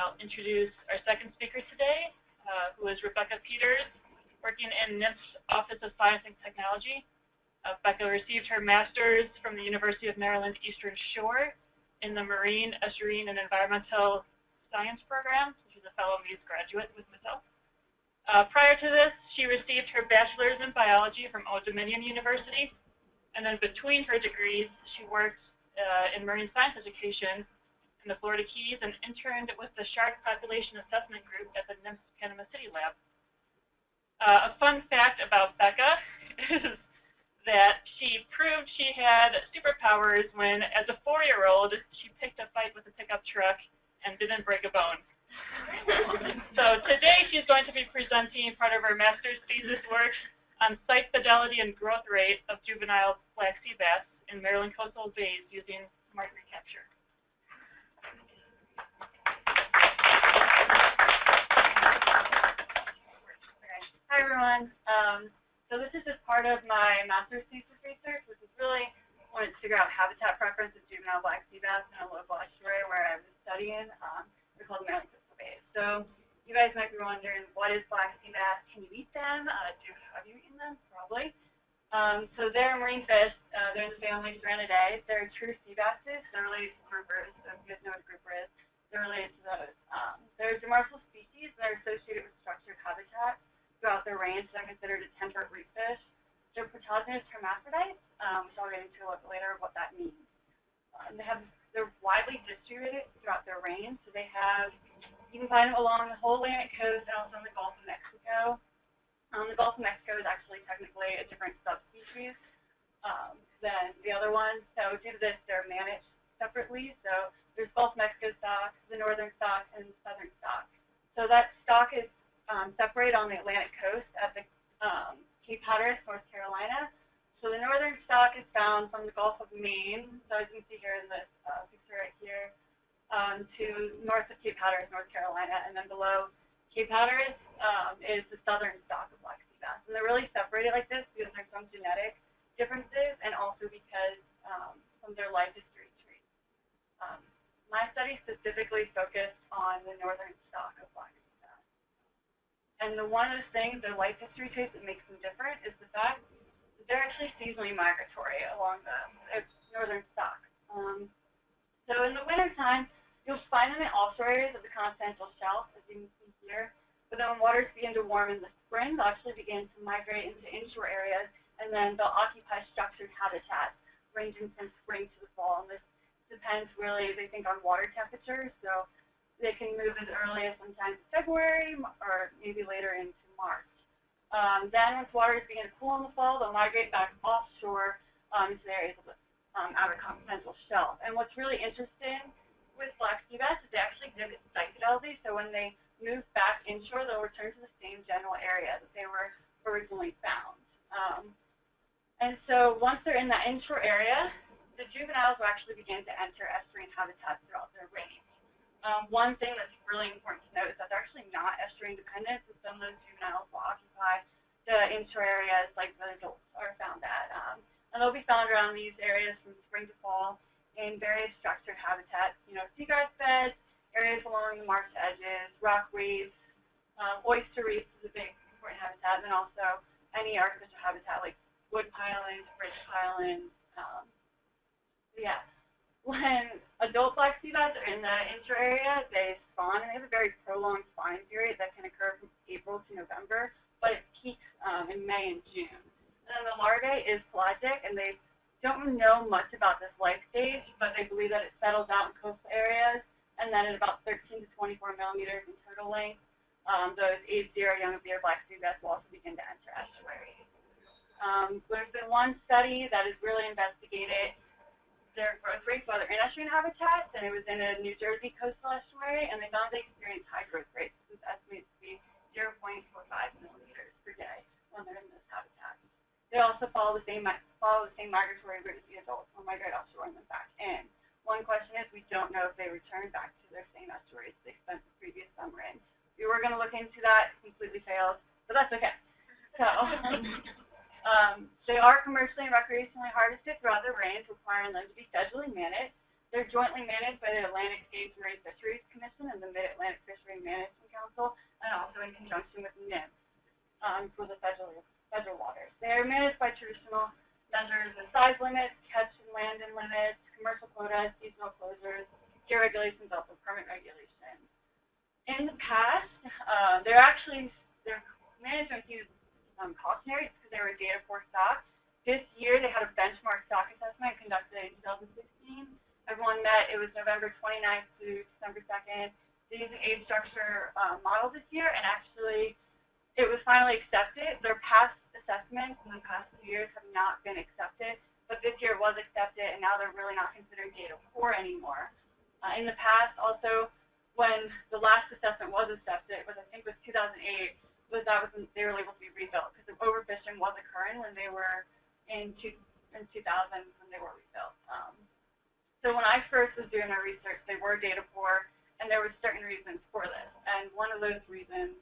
I'll introduce our second speaker today, who is Rebecca Peters, working in NIMF's Office of Science and Technology. Becca received her master's from the University of Maryland Eastern Shore in the Marine, Estuarine, and Environmental Science program. She's a fellow Muse graduate with myself. Prior to this, she received her bachelor's in biology from Old Dominion University, and then between her degrees, she worked in marine science education in the Florida Keys and interned with the Shark Population Assessment Group at the NIMS Panama City Lab. A fun fact about Becca is that she proved she had superpowers when, as a 4-year-old, she picked a fight with a pickup truck and didn't break a bone. So today she's going to be presenting part of her master's thesis work on site fidelity and growth rate of juvenile black sea bass in Maryland coastal bays using mark-recapture. Hi everyone. So this is just part of my master's thesis research, which is really wanted to figure out habitat preference of juvenile black sea bass in a local estuary where I was studying. They're called Maryland coastal bays. So you guys might be wondering, what is black sea bass? Can you eat them? Have you eaten them? Probably. So they're marine fish. They're in the family Striatidae. They're true sea basses. They're related to groupers. So if you guys know what a grouper is, they're related to those. They're demersal species. They're associated with structured habitat throughout their range. They're considered a temperate reef fish. They're protogynous hermaphrodites, which I'll get into a little later what that means. They're widely distributed throughout their range. So you can find them along the whole Atlantic coast and also in the Gulf of Mexico. The Gulf of Mexico is actually technically a different subspecies than the other one. So due to this, they're managed separately. So there's Gulf of Mexico stock, the northern stock, and the southern stock. So that stock is separated on the Atlantic coast at the Cape Hatteras, North Carolina. So the northern stock is found from the Gulf of Maine. So as you can see here in this picture right here, to north of Cape Hatteras, North Carolina, and then below Cape Hatteras is the southern stock of black sea bass. And they're really separated like this because there's some genetic differences and also because of their life history traits. My study specifically focused on the northern stock of black sea bass. And one of the things, their life history traits that makes them different is the fact that they're actually seasonally migratory along the northern stock. So in the wintertime, you'll find them in offshore areas of the continental shelf, as you can see here. But then when waters begin to warm in the spring, they'll actually begin to migrate into inshore areas, and then they'll occupy structured habitats ranging from spring to the fall. And this depends really, they think, on water temperature. So they can move as early as sometimes February or maybe later into March. Then once waters begin to cool in the fall, they'll migrate back offshore to the areas of the outer continental shelf. And what's really interesting with black sea bass is they actually exhibit site fidelity. So when they move back inshore, they'll return to the same general area that they were originally found. And so once they're in that inshore area, the juveniles will actually begin to enter estuarine habitats throughout their range. One thing that's really important to note is that they're actually not estuarine dependent, so some of those juveniles will occupy the inshore areas like the adults are found at. And they'll be found around these areas from spring to fall in various structured habitats, seagrass beds, areas along the marsh edges, rock reefs, oyster reefs is a big important habitat, and then also any artificial habitat like wood pilings, bridge pilings. Yeah. When adult black sea bass are in the inshore area, they spawn, and they have a very prolonged spawning period that can occur from April to November, but it peaks in May and June. And then the larvae is pelagic, and they don't know much about this life stage, but they believe that it settles out in coastal areas, and then at about 13 to 24 millimeters in total length, those age-0 young of deer black sea bass will also begin to enter estuaries. There's been one study that has really investigated their growth rates while they're in estuarine habitats, and it was in a New Jersey coastal estuary, and they found they experienced high growth rates. This is estimated to be 0.45 millimeters per day when they're in this habitat. They also follow the same migratory route as the adults will migrate offshore and then back in. One question is, we don't know if they return back to their same estuaries they spent the previous summer in. We were going to look into that, completely failed, but that's okay. So they are commercially and recreationally harvested throughout their range, requiring them to be schedulally managed. They're jointly managed by the Atlantic States Marine Fisheries Commission and the Mid-Atlantic Fishery Management Council, and also in conjunction with NIMS for the federal waters. They are managed by traditional measures of size limits, catch and landing limits, commercial quotas, seasonal closures, gear regulations, also permit regulations. In the past, their management used cautionaries because they were data poor stock. This year, they had a benchmark stock assessment conducted in 2016. Everyone met. It was November 29th to December 2nd. They used an age structure model this year, and actually, it was finally accepted. Their past assessments in the past 2 years have not been accepted, but this year it was accepted, and now they're really not considered data poor anymore. In the past, also, when the last assessment was accepted, which I think was 2008, they were able to be rebuilt because the overfishing was occurring when they were in 2000 when they were rebuilt. So when I first was doing my research, they were data poor, and there were certain reasons for this. And one of those reasons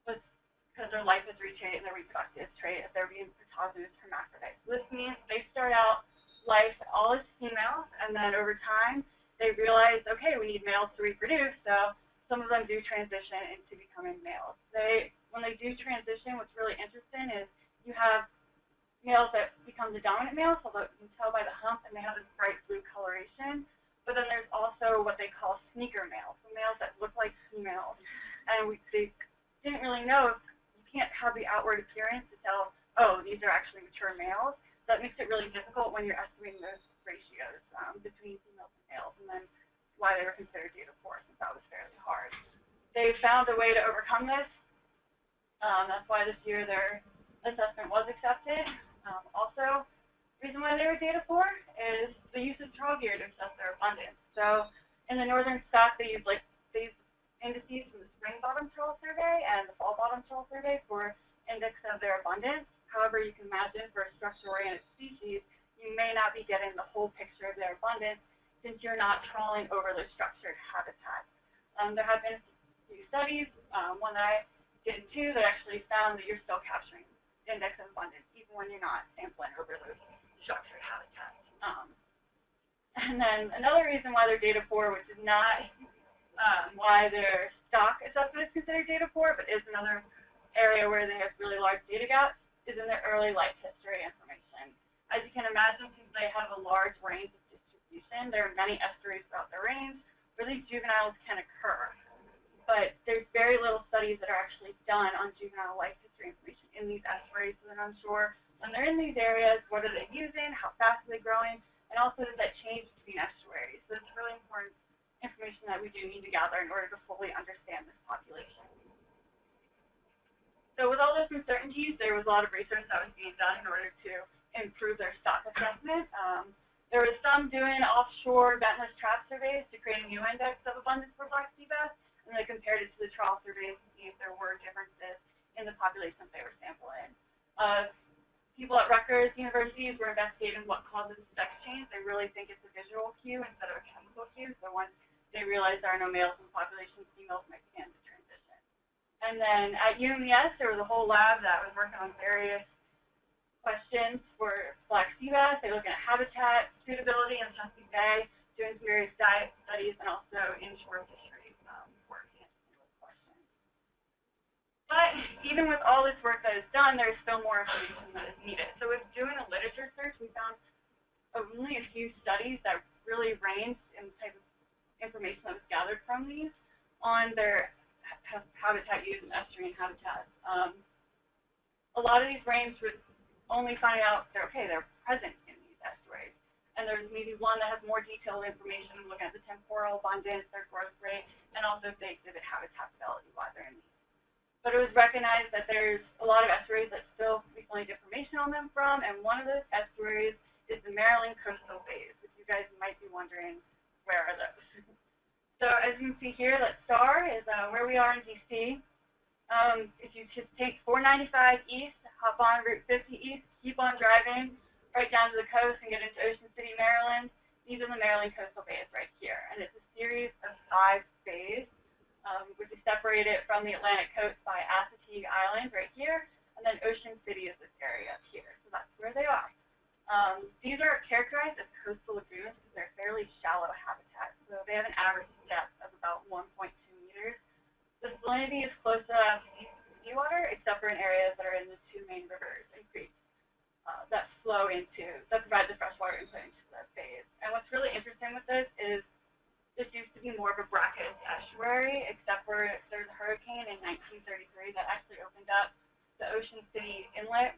was because their life history trait and their reproductive trait, if they're being protogynous hermaphrodites. So this means they start out life all as females, and then over time, they realize, okay, we need males to reproduce, so some of them do transition into becoming males. When they do transition, what's really interesting is you have males that become the dominant males, although you can tell by the hump, and they have this bright blue coloration. But then there's also what they call sneaker males, so males that look like females. And they didn't really know, you can't have the outward appearance to tell, oh, these are actually mature males. That makes it really difficult when you're estimating those ratios between females and males, and then why they were considered data poor, since that was fairly hard. They found a way to overcome this. That's why this year their assessment was accepted. Also, the reason why they were data poor is the use of trawl gear to assess their abundance. So in the northern stock, they use these indices from the spring bottom trawl survey and the fall bottom trawl survey for index of their abundance. However, you can imagine for a structure-oriented species, you may not be getting the whole picture of their abundance since you're not trawling over the structured habitat. There have been a few studies, one that I did too, that actually found that you're still capturing the index of abundance even when you're not sampling over those structured habitats. And then another reason why they're data poor, which is not why their stock assessment is considered data poor, but is another area where they have really large data gaps, is in their early life history information. As you can imagine, since they have a large range of distribution, there are many estuaries throughout their range where these juveniles can occur. But there's very little studies that are actually done on juvenile life history information in these estuaries, so they're unsure when they're in these areas, what are they using, how fast are they growing, and also does that change between estuaries. So it's really important information that we do need to gather in order to fully understand this population. So with all those uncertainties, there was a lot of research that was being done in order to improve their stock assessment. There was some doing offshore ventless trap surveys to create a new index of abundance for black sea bass, and they compared it to the trawl surveys to see if there were differences in the populations they were sampling. People at Rutgers universities were investigating what causes sex change. They really think it's a visual cue instead of a chemical cue. So once they realize there are no males in the population, females might begin to transition. And then at UMES, there was a whole lab that was working on various questions for black sea bass. They look at habitat suitability in Chesapeake Bay, doing some various diet studies, and also inshore fisheries work answering those questions. But even with all this work that is done, there is still more information that is needed. So with doing a literature search, we found only a few studies that really ranged in the type of information that was gathered from these on their habitat use and estuarine habitats. A lot of these ranged with only finding out they're present in these estuaries. And there's maybe one that has more detailed information looking at the temporal abundance, their growth rate, and also if they exhibit habitat fidelity while they're in these. But it was recognized that there's a lot of estuaries that still we still need information on them from, and one of those estuaries is the Maryland coastal bays, which you guys might be wondering, where are those? So as you can see here, that star is where we are in DC. If you just take 495 east, hop on Route 50 east, keep on driving right down to the coast and get into Ocean City, Maryland. These are the Maryland coastal bays right here, and it's a series of 5 bays, which is separated from the Atlantic coast by Assateague Island right here, and then Ocean City is this area up here. So that's where they are. These are characterized as coastal lagoons because they're fairly shallow habitats. So they have an average depth of about 1.2 meters. The salinity is close enough to seawater, except for in areas that are in the two main rivers and creeks that provide the freshwater input into the bays. And what's really interesting with this is this used to be more of a brackish estuary, except for there's a hurricane in 1933 that actually opened up the Ocean City Inlet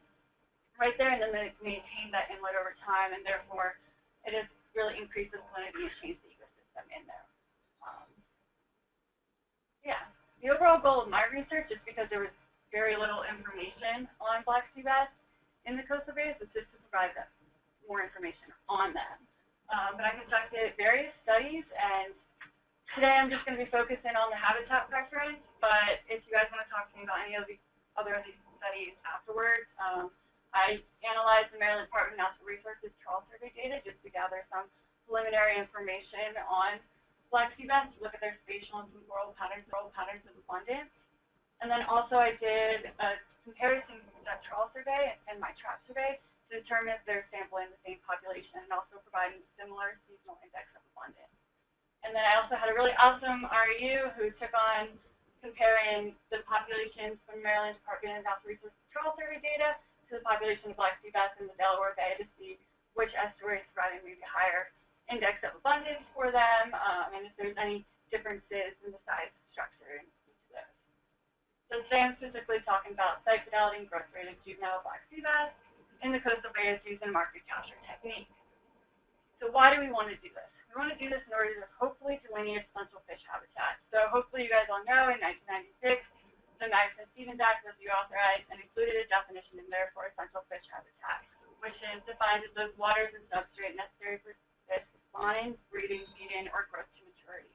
right there, and then they maintained that inlet over time, and therefore it has really increased the salinity and changed the ecosystem in there. Yeah, the overall goal of my research, just because there was very little information on black sea bass in the coastal bays, was just to provide them more information on them. But I conducted various studies, and today I'm just going to be focusing on the habitat preference, but if you guys want to talk to me about any of these other studies afterwards, I analyzed the Maryland Department of Natural Resources trawl survey data just to gather some preliminary information on black sea bass, to look at their spatial and temporal patterns of abundance. And then also I did a comparison of that trawl survey and my trap survey to determine if they're sampling the same population and also providing similar seasonal index of abundance. And then I also had a really awesome REU who took on comparing the populations from Maryland Department of Natural Resources trawl survey data to the population of black sea bass in the Delaware Bay to see which estuary is providing maybe higher index of abundance for them, and if there's any differences in the size and structure in each of those. So today I'm specifically talking about site fidelity and growth rate of juvenile black sea bass in the coastal bays using mark-recapture technique. So why do we want to do this? We want to do this in order to hopefully delineate essential fish habitat. So hopefully you guys all know in 1996, the Knauss Act was reauthorized and included a definition in there for essential fish habitat, which is defined as those waters and substrate necessary for fish spawning, breeding, feeding, or growth to maturity.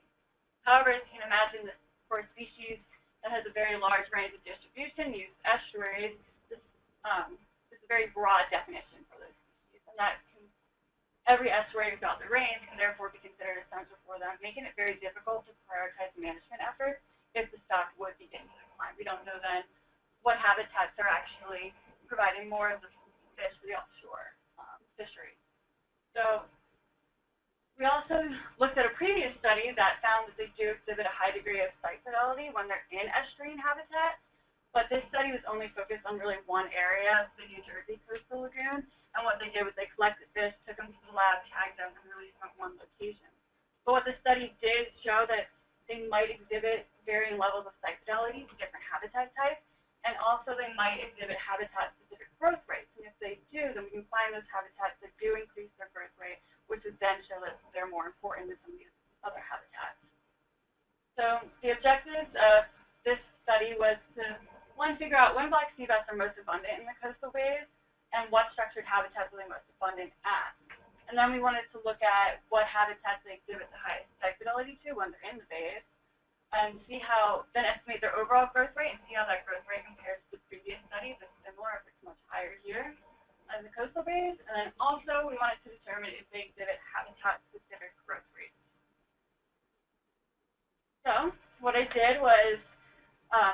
However, as you can imagine, for a species that has a very large range of distribution, use estuaries, this is a very broad definition for those species, and that every estuary throughout the range can therefore be considered essential for them, making it very difficult to prioritize management efforts if the stock would begin to decline. We don't know then what habitats are actually providing more of the fish for the offshore fisheries. So we also looked at a previous study that found that they do exhibit a high degree of site fidelity when they're in estuarine habitat, but this study was only focused on really one area, the New Jersey coastal lagoon, and what they did was they collected fish, took them to the lab, tagged them, and released them at one location. But what the study did show that they might exhibit varying levels of site fidelity to different habitat types, and also they might exhibit habitat-specific growth rates. And if they do, then we can find those habitats that do increase their growth rate, which would then show that they're more important than some of these other habitats. So the objectives of this study was to, one, figure out when black sea bass are most abundant in the coastal bays, and what structured habitats are they most abundant at. And then we wanted to look at what habitats they exhibit the highest site fidelity to when they're in the bays, and see how, then estimate their overall growth rate and see how that growth rate compares to the previous studies, if it's similar, if it's much higher here in the coastal bays. And then also we wanted to determine if they exhibit habitat-specific growth rates. So what I did was,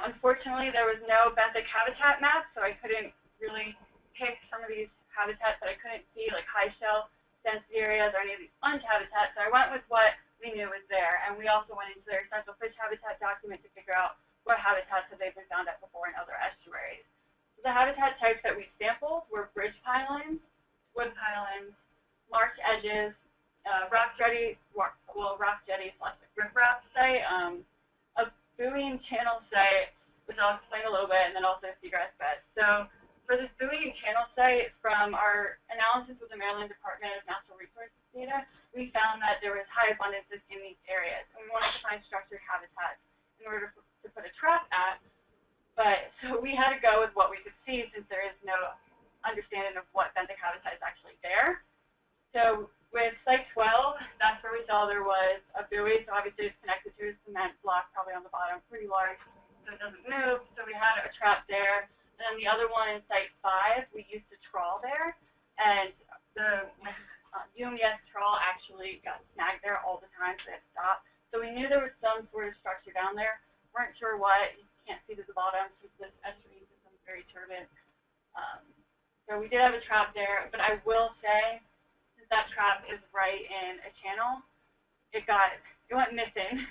unfortunately, there was no benthic habitat map, so I couldn't really pick some of these habitats that I couldn't see, like high shell density areas or any of these sponge habitats. So I went with what we knew was there, and we also went into their essential fish habitat document to figure out what habitats have they been found at before in other estuaries. So the habitat types that we sampled were bridge pilings, wood pilings, marsh edges, rock jetty / riprap site, a buoying channel site, which I'll explain a little bit, and then also a seagrass bed. So for this buoying channel site, from our analysis with the Maryland Department of Natural Resources data, we found that there was high abundances in these areas, and we wanted to find structured habitats in order to put a trap at. But so we had to go with what we could see, since there is no understanding of what benthic habitat is actually there. So with Site 12, that's where we saw there was a buoy, so obviously it's connected to a cement block, probably on the bottom, pretty large, so it doesn't move. So we had a trap there. And then the other one in Site 5, we used to trawl there, and the UMES trawl actually got snagged there all the time, so it stopped. So we knew there was some sort of structure down there. Weren't sure what. You can't see to the bottom since this estuary system is very turbid. So we did have a trap there, but I will say, since that trap is right in a channel, it went missing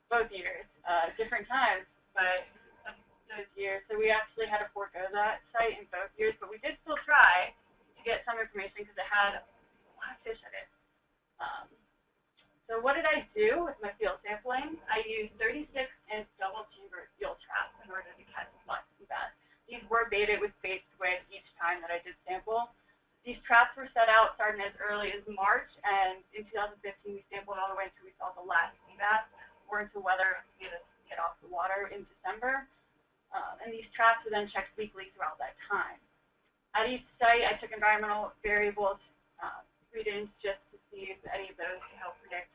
both years, different times, but those years. So we actually had to forego that site in both years, but we did still try to get some information because it had a lot of fish in it. So what did I do with my field sampling? I used 36-inch double-chambered field traps in order to catch black sea bass. These were baited with bait squid each time that I did sample. These traps were set out starting as early as March, and in 2015 we sampled all the way until we saw the last sea bass, or until weather made us get off the water in December. And these traps were then checked weekly throughout that time. At each site, I took environmental variables readings just to see if any of those could help predict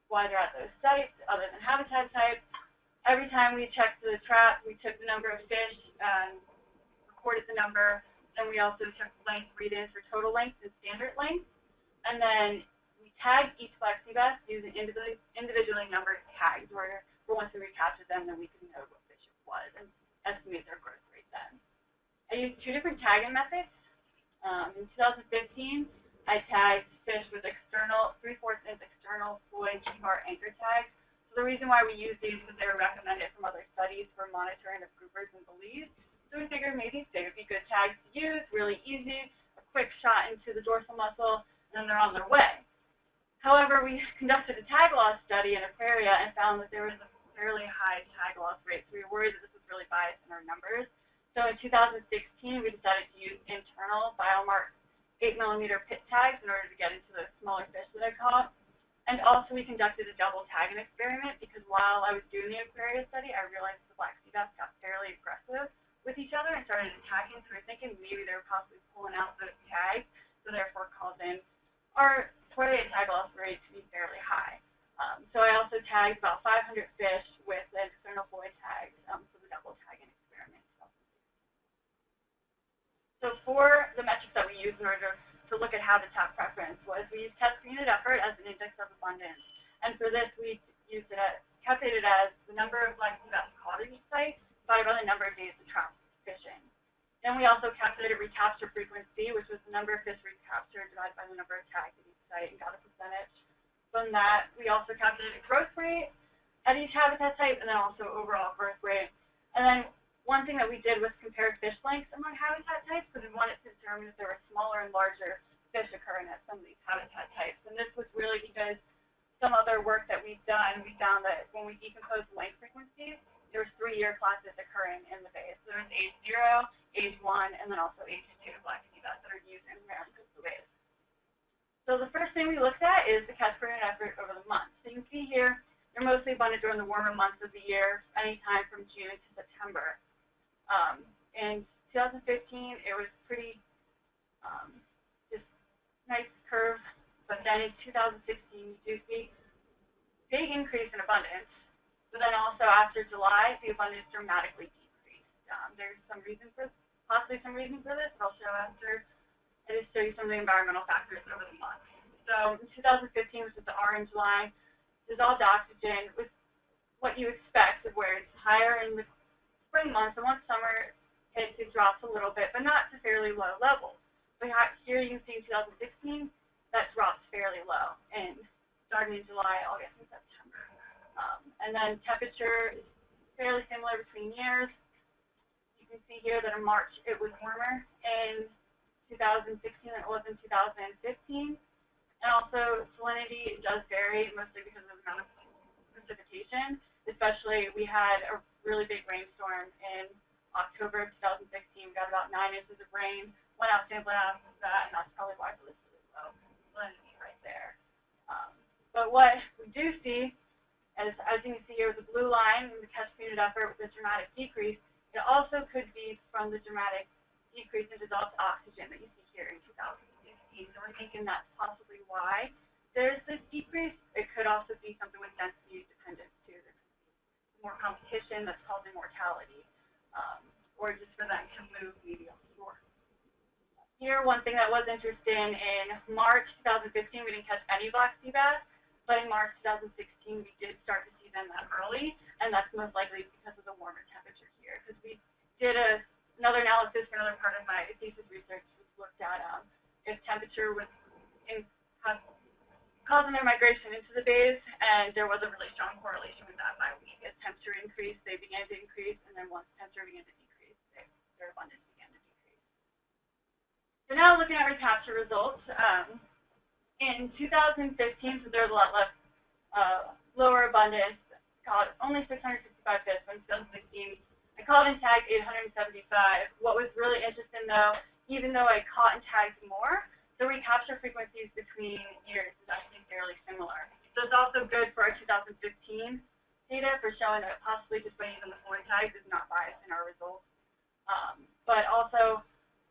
why they're at those sites, other than habitat type. Every time we checked the trap, we took the number of fish and recorded the number. Then we also took length readings for total length and standard length. And then we tagged each black sea bass using individually numbered tags, where once we recaptured them, then we could know what fish it was and estimate their growth rate then. I used two different tagging methods. In 2015, I tagged fish with external 3/4-inch external Floyd T-bar anchor tags. So the reason why we use these is they were recommended from other studies for monitoring of groupers and bullies. So we figured maybe they would be good tags to use, really easy, a quick shot into the dorsal muscle, and then they're on their way. However, we conducted a tag loss study in Aquaria and found that there was a fairly high tag loss rate. So we were worried that this was really biased in our numbers. So in 2016, we decided to use internal biomark 8mm pit tags in order to get into the smaller fish that I caught. And also we conducted a double tagging experiment because while I was doing the Aquaria study, I realized the black sea bass got fairly aggressive with each other and started attacking. So we're thinking maybe they were possibly pulling out those tags, so therefore causing our Aquaria tag loss rate to be fairly high. So I also tagged about 500 fish with the external Floyd tags for the double tagging experiment. So for the metrics that we used in order to look at habitat preference was we used test per unit effort as an index of abundance. And for this, we used it calculated as the number of black sea bass caught at each site divided by the number of days the trout was fishing. Then we also calculated recapture frequency, which was the number of fish recaptured divided by the number of tags at each site, and got a percentage. From that, we also calculated growth rate at each habitat type, and then also overall growth rate. And then one thing that we did was compare fish lengths among habitat types, because we wanted to determine if there were smaller and larger fish occurring at some of these habitat types. And this was really because some other work that we've done, we found that when we decomposed length frequencies, there was 3-year classes occurring in the bays. So there was age 0, age 1, and then also age 2 black sea bass that are used in round coastal bays. So the first thing we looked at is the catch per unit effort over the months. So you can see here, they're mostly abundant during the warmer months of the year, anytime from June to September. In 2015, it was pretty just nice curve, but then in 2016, you do see big increase in abundance. But then also after July, the abundance dramatically decreased. There's some reason for, possibly some reason for this, but I'll show after. I just show you some of the environmental factors over the month. So in 2015, which is the orange line, dissolved oxygen was what you expect of where it's higher in the spring months, and once summer hits, it drops a little bit, but not to fairly low levels. But here you can see in 2016, that drops fairly low, and starting in July, August, and September. And then temperature is fairly similar between years. You can see here that in March it was warmer in 2016 than it was in 2015. And also salinity does vary, mostly because of the amount of precipitation. Especially, we had a really big rainstorm in October of 2016. We got about 9 inches of rain. Went out sampling after that, and that's probably why it was really low salinity right there. But what we do see, as you can see here with the blue line, the catch per unit effort with a dramatic decrease, it also could be from the dramatic decrease in dissolved oxygen that you see here in 2016. So we're thinking that's possibly why there's this decrease. It could also be something with density dependence too. There could be more competition that's causing mortality, or just for them to move maybe offshore. Here, one thing that was interesting, in March 2015, we didn't catch any black sea bass, but in March 2016, we did start to see them that early, and that's most likely because of the warmer temperature here. Because we did another analysis for another part of my then once temperature began to decrease, their abundance began to decrease. So now looking at recapture results, in 2015, so there's a lot less lower abundance, caught only 665 fish. In 2016, I caught and tagged 875. What was really interesting though, even though I caught and tagged more, the recapture frequencies between years is actually fairly similar. So it's also good for our 2015 data for showing that possibly just by using the forward tags is not biased in our results. But also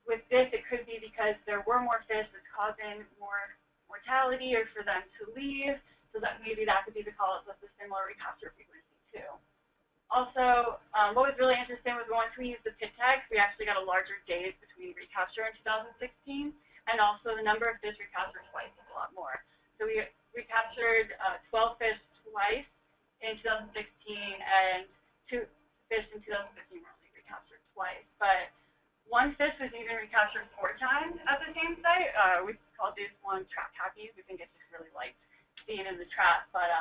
with this, it could be because there were more fish that's causing more mortality or for them to leave, so that maybe that could be the cause of the similar recapture frequency too. Also, what was really interesting was once we used the pit tags, we actually got a larger days between recapture in 2016, and also the number of fish recaptured twice is a lot more. So we recaptured 12 fish twice in 2016, and 2 fish in 2015 were only recaptured twice. But one fish was even recaptured 4 times at the same site. We called this one trap happies. We think it just really liked being in the trap. But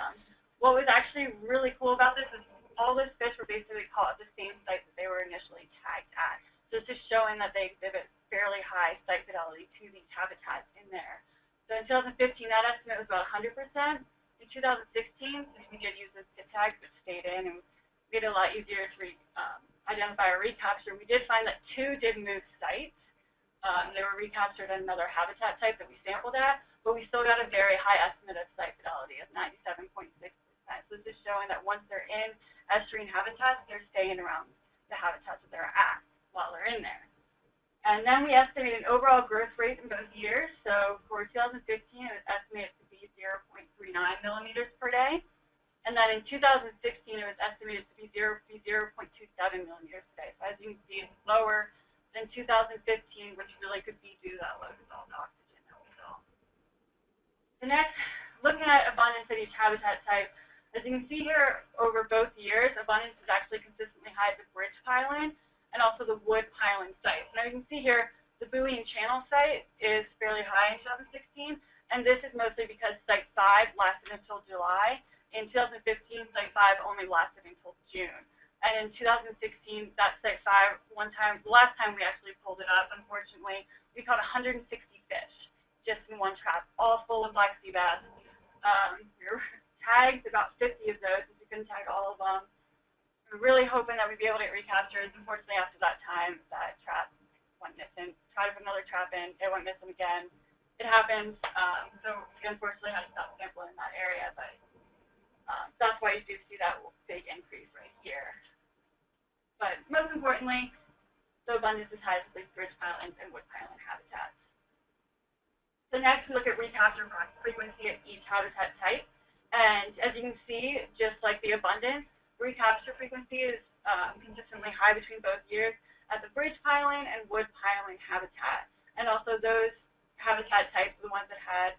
what was actually really cool about this is all those fish were basically caught at the same site that they were initially tagged at. So it's just showing that they exhibit fairly high site fidelity to these habitats in there. So in 2015, that estimate was about 100%. In 2016, since we did use those pit tags, which stayed in and made it a lot easier to identify a recapture, we did find that 2 did move sites. They were recaptured at another habitat type that we sampled at, but we still got a very high estimate of site fidelity of 97.6%. So this is showing that once they're in estuarine habitats, they're staying around the habitats that they're at while they're in there. And then we estimated an overall growth rate in both years. So for 2015, it was estimated to be 0.39 millimeters per day. And then in 2016, it was estimated to be 0.27 millimeters per day. So as you can see, it's lower than 2015, which really could be due to that low dissolved oxygen that we saw. The next, looking at abundance at each habitat type, as you can see here, over both years, abundance is actually consistently high at the bridge piling and also the wood piling sites. Now you can see here, the buoy and channel site is fairly high in 2016, and this is mostly because Site 5 lasted until July. In 2015, Site 5 only lasted until June. And in 2016, that Site 5, the last time we actually pulled it up, unfortunately, we caught 160 fish just in one trap, all full of black sea bass. We were tagged about 50 of those, because we couldn't tag all of them. We were really hoping that we'd be able to get recaptures. Unfortunately, after that time, that trap went missing. Tried to put another trap in, it went missing again. It happens, so we unfortunately had to stop sampling in that area, but that's why you do see that big increase right here. But most importantly, the abundance is highest at bridge pilings and wood piling habitats. So next, we look at recapture frequency at each habitat type. And as you can see, just like the abundance, recapture frequency is consistently high between both years at the bridge piling and wood piling habitat. And also those habitat types are the ones that had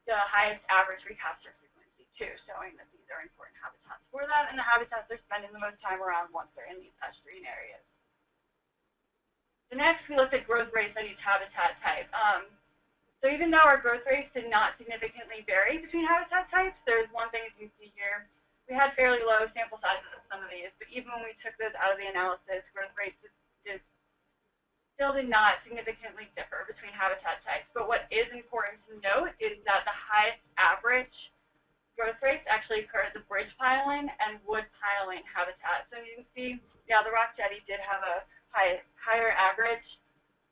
the highest average recapture frequency too, showing that these are important habitats for them, and the habitats they're spending the most time around once they're in these estuarine areas. So next, we looked at growth rates at each habitat type. So even though our growth rates did not significantly vary between habitat types, there's one thing as you can see here. We had fairly low sample sizes of some of these, but even when we took those out of the analysis, growth rates still did not significantly differ between habitat types. But what is important to note is that the highest average growth rates actually occur at the bridge piling and wood piling habitat. So you can see, yeah, the rock jetty did have a higher average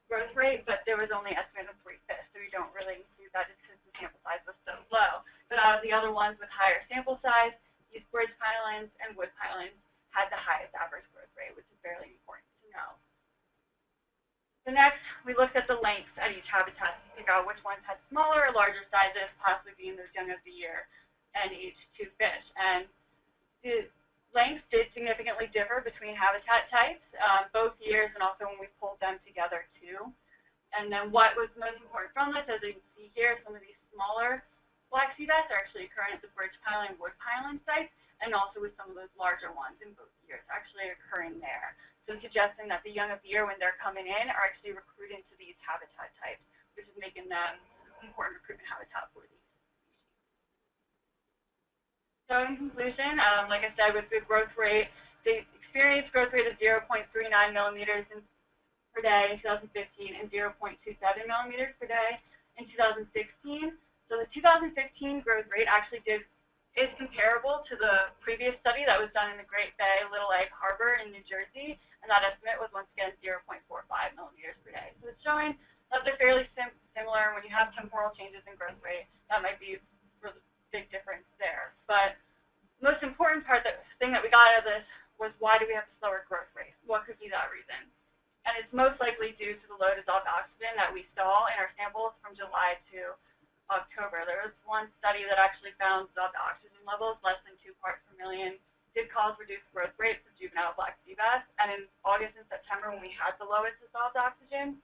growth rate, but there was only estimated 3 fish, so we don't really include that just because the sample size was so low. But out of the other ones with higher sample size, these bridge pilings and wood pilings had the highest average growth rate, which is fairly important to know. So next, we looked at the lengths at each habitat to figure out which ones had smaller or larger sizes, possibly being those young of the year, and each 2 fish. And the lengths did significantly differ between habitat types, both years and also when we pulled them together too. And then what was most important from this, as you can see here, some of these smaller black sea bass are actually occurring at the bridge piling, wood piling sites, and also with some of those larger ones in both years actually occurring there. So suggesting that the young of the year, when they're coming in, are actually recruiting to these habitat types, which is making them important recruitment habitat for these. So in conclusion, like I said, with the growth rate, they experienced growth rate of 0.39 millimeters per day in 2015 and 0.27 millimeters per day in 2016. So the 2015 growth rate actually is comparable to the previous study that was done in the Great Bay Little Egg Harbor in New Jersey, and that estimate was once again 0.45 millimeters per day. So it's showing that they're fairly similar. When you have temporal changes in growth rate, that might be a really big difference there. But the most important part, the thing that we got out of this, was why do we have a slower growth rate? What could be that reason? And it's most likely due to the low dissolved oxygen that we saw in our samples from July to October. There was one study that actually found dissolved oxygen levels less than 2 parts per million did cause reduced growth rates of juvenile black sea bass. And in August and September, when we had the lowest dissolved oxygen,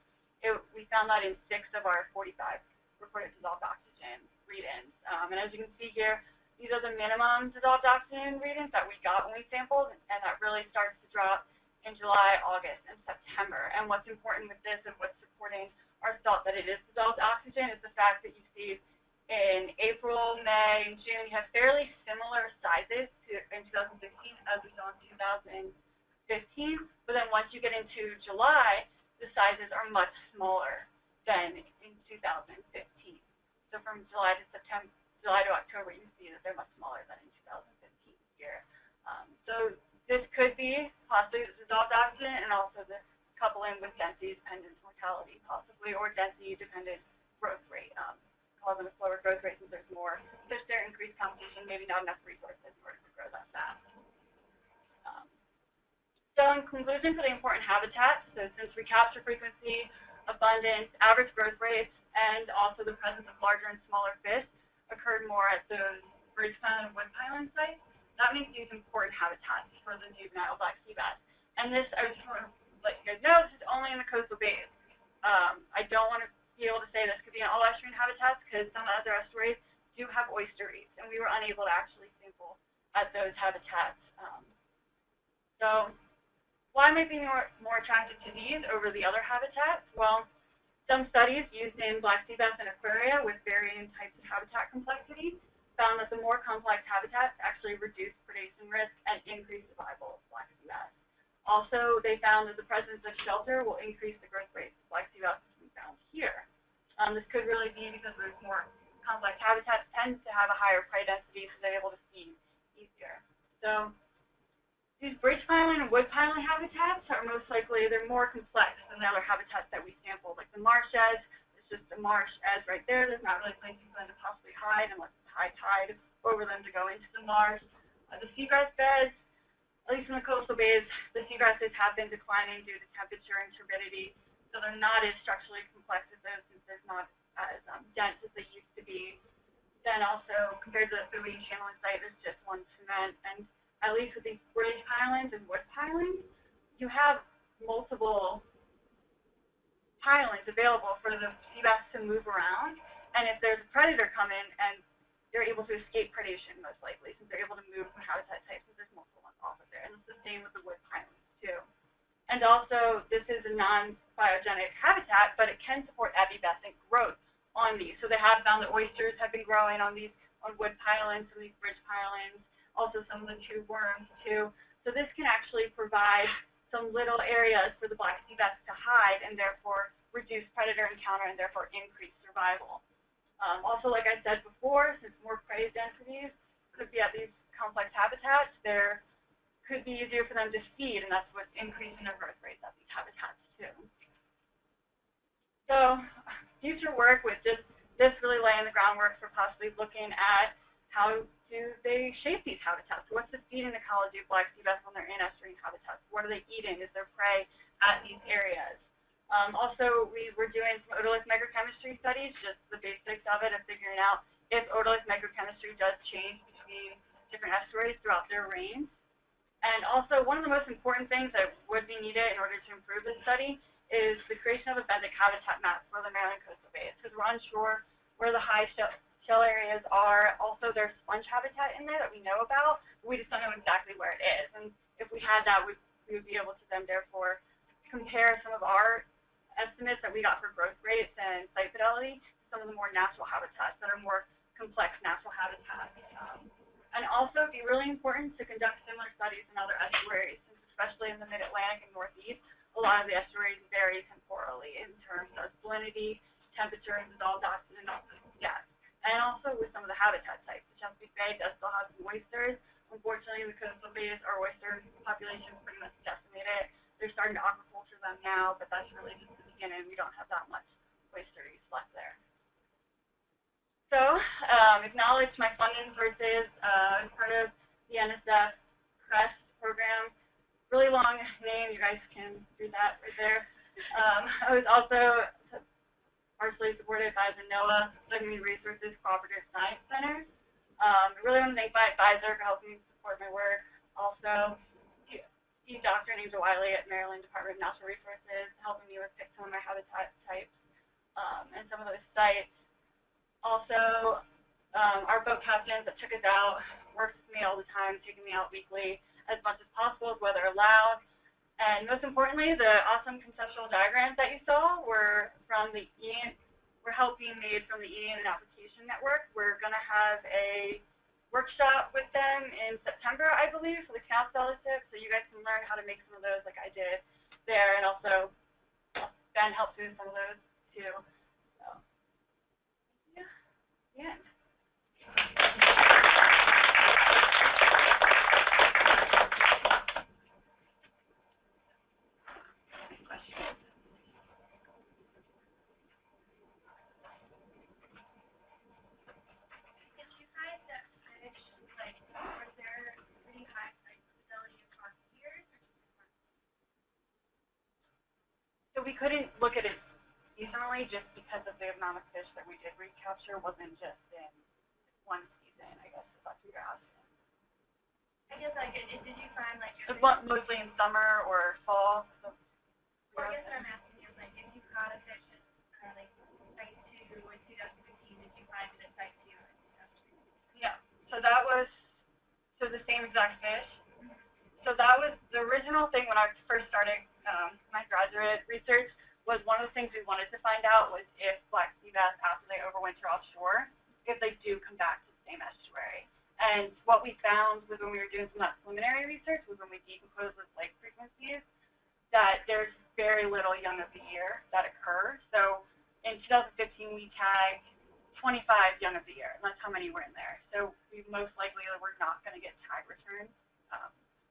we found that in 6 of our 45 reported dissolved oxygen readings. And as you can see here, these are the minimum dissolved oxygen readings that we got when we sampled, and that really starts to drop in July, August, and September. And what's important with this and what's supporting our thought that it is dissolved oxygen is the fact that you see in April, May, and June, you have fairly similar sizes in 2016 as we saw in 2015. But then once you get into July, the sizes are much smaller than in 2015. So from July to October, you see that they're much smaller than in 2015 here. So this could be possibly the dissolved oxygen and also the coupling with density-dependent mortality, possibly, or density-dependent growth rate, causing a slower growth rate since there's more fish there, increased competition, maybe not enough resources in order to grow that fast. So in conclusion, for the important habitats, so since recapture frequency, abundance, average growth rates, and also the presence of larger and smaller fish occurred more at those bridge piling and wood piling sites, that means these important habitats for the juvenile black sea bass. And this, I just want to let you guys know, this is only in the coastal bays. I don't want to be able to say this could be in all estuarine habitats because some of the other estuaries do have estuaries, and we were unable to actually sample at those habitats. So why might be more attracted to these over the other habitats? Well, some studies used in black sea bass and aquaria with varying types of habitat complexity found that the more complex habitats actually reduce predation risk and increase survival of black sea bass. Also, they found that the presence of shelter will increase the growth rates of black sea bass we found here. This could really be because there's more complex habitats tend to have a higher prey density, so they're able to feed easier. So these bridge piling and wood piling habitats are most likely, they're more complex than the other habitats that we sampled, like the marsh edge. It's just a marsh edge right there. There's not really places for them to possibly hide unless it's high tide over them to go into the marsh. The seagrass beds, at least in the coastal bays, the seagrasses have been declining due to temperature and turbidity, so they're not as structurally complex as those since they're not as dense as they used to be. Then also, compared to the Fisheries channeling site, there's just one cement, and at least with these bridge pilings and wood pilings, you have multiple pilings available for the sea bass to move around, and if there's a predator coming, and they're able to escape predation most likely, since they're able to move from habitat types, since there's multiple ones off of there, and it's the same with the wood pilings too. And also, this is a non-biogenic habitat, but it can support abubescent growth on these. So they have found that oysters have been growing on these, on wood pilings, some of these bridge pilings, also some of the tube worms too. So this can actually provide some little areas for the black sea bass to hide and therefore reduce predator encounter and therefore increase survival. Also, like I said before, since more prey densities could be at these complex habitats, there could be easier for them to feed, and that's what's increasing their growth rates at these habitats too. So future work with this really laying the groundwork for possibly looking at how do they shape these habitats? What's the feeding ecology of black sea bass when they're in estuarine habitats? What are they eating? Is there prey at these areas? Also, we were doing some odorless microchemistry studies, just the basics of it, of figuring out if odorless microchemistry does change between different estuaries throughout their range. And also, one of the most important things that would be needed in order to improve this study is the creation of a benthic habitat map for the Maryland coastal bays, because we're unsure where the high shell areas are. Also, there's sponge habitat in there that we know about, but we just don't know exactly where it is. And if we had that, we would be able to then, therefore, compare some of our estimates that we got for growth rates and site fidelity to some of the more natural habitats that are more complex natural habitats. And also, it'd be really important to conduct similar studies in other estuaries, since especially in the mid-Atlantic and Northeast, a lot of the estuaries vary temporally in terms of salinity, temperatures, is all documented, yes. And also with some of the habitat types. The Chesapeake Bay does still have some oysters. Unfortunately, the coastal bays, our oyster population is pretty much decimated. They're starting to aquaculture them now, but that's really just the beginning. We don't have that much oysteries left there. So, acknowledge my funding sources as part of the NSF CREST program. Really long name, you guys can read that right there. I was also partially supported by the NOAA Community Resources Cooperative Science Center. I really want to thank my advisor for helping me support my work. Also, Dr. Angel Wiley at Maryland Department of Natural Resources, helping me with pick some of my habitat types and some of those sites. Also, our boat captains that took us out worked with me all the time, taking me out weekly as much as possible, weather allowed. And most importantly, the awesome conceptual diagrams that you saw were from the help being made from the EN and Application Network. We're going to have a workshop with them in September, I believe, for the Knauss Fellowship, so you guys can learn how to make some of those like I did there, and also Ben helped me with some of those too. So, yeah, the end. So we couldn't look at it seasonally just because of the amount of fish that we did recapture wasn't just in one season, I guess, if that's what you're asking. I guess, like, did you find, like, mostly in summer or fall. So, well, I guess what I'm asking is, like, if you caught a fish at, like, site 2 in 2015, did you find it at site 2 in 2015? Yeah, so that was, the same exact fish. So that was the original thing when I first started my graduate research, was one of the things we wanted to find out was if black sea bass, after they overwinter offshore, if they do come back to the same estuary. And what we found was when we were doing some of that preliminary research was when we decomposed those lake frequencies, that there's very little young of the year that occurs. So in 2015, we tagged 25 young of the year, and that's how many were in there. So we most likely we're not going to get tag returns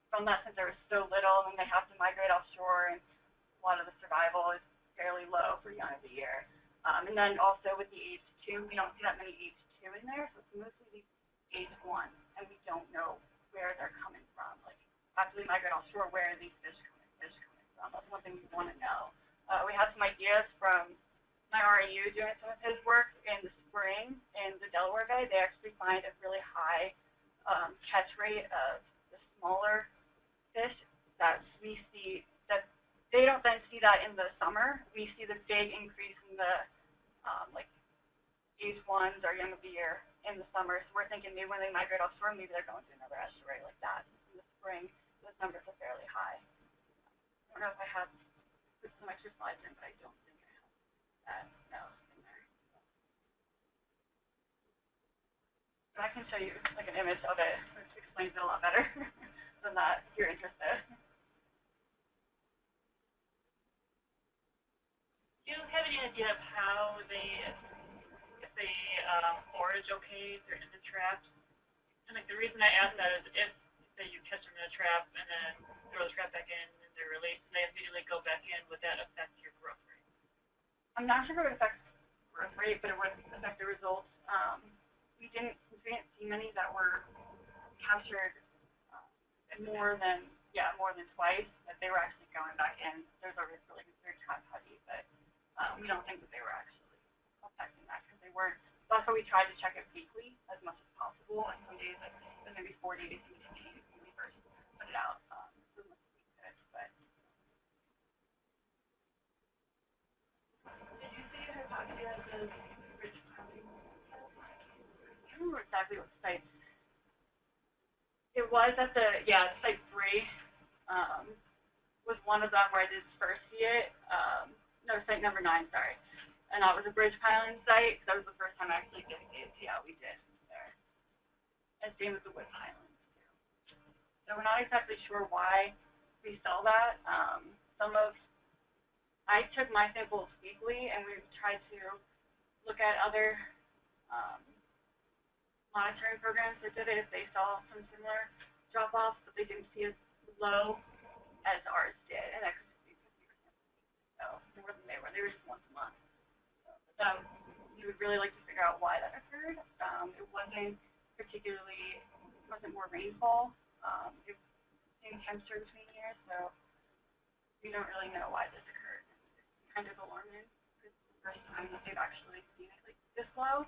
from that, since there was so little, and they have to migrate offshore, and a lot of the survival is fairly low for young of the year. And then also with the age 2, we don't see that many age 2 in there, so it's mostly age 1, and we don't know where they're coming from. Like, after they migrate offshore, where are these fish coming from? That's one thing we want to know. We had some ideas from my REU doing some of his work in the spring in the Delaware Bay. They actually find a really high catch rate of the smaller fish that we see, that they don't then see that in the summer. We see the big increase in the like age 1s or young of the year in the summer. So we're thinking maybe when they migrate offshore, maybe they're going to another estuary like that. In the spring, those numbers are fairly high. I don't know if I have put some extra slides in, but I don't think I have that in there. But I can show you like an image of it, which explains it a lot better than that if you're interested. Do you have any idea of how if they forage okay, if they're in the traps? And like the reason I ask that is if say you catch them in a trap and then throw the trap back in and they're released and they immediately go back in, would that affect your growth rate? I'm not sure if it would affect growth rate, but it would affect the results. We didn't see many that were captured more than twice, that they were actually going back in. There's a risk really good they're trap heavy, but we don't think that they were actually affecting that because they weren't. That's why we tried to check it weekly as much as possible, and some days like maybe 4 days in between when we first put it out as much as we could. But did you say you had talked about those rich pilings? I don't remember exactly what site. It was at the site 3 was one of them where I did first see it. No, site number 9, sorry. And that was a bridge piling site. That was the first time I actually did it. Yeah, we did there. And same with the wood pilings too. So we're not exactly sure why we we saw that. I took my samples weekly, and we tried to look at other monitoring programs that did it if they saw some similar drop-offs, but they didn't see as low as ours did, and that could be 50%. So more than they were just once a month. So we would really like to figure out why that occurred. It wasn't more rainfall. It was the same temperature between years, so we don't really know why this occurred. It's kind of alarming. It's the first time that they've actually seen it like this low.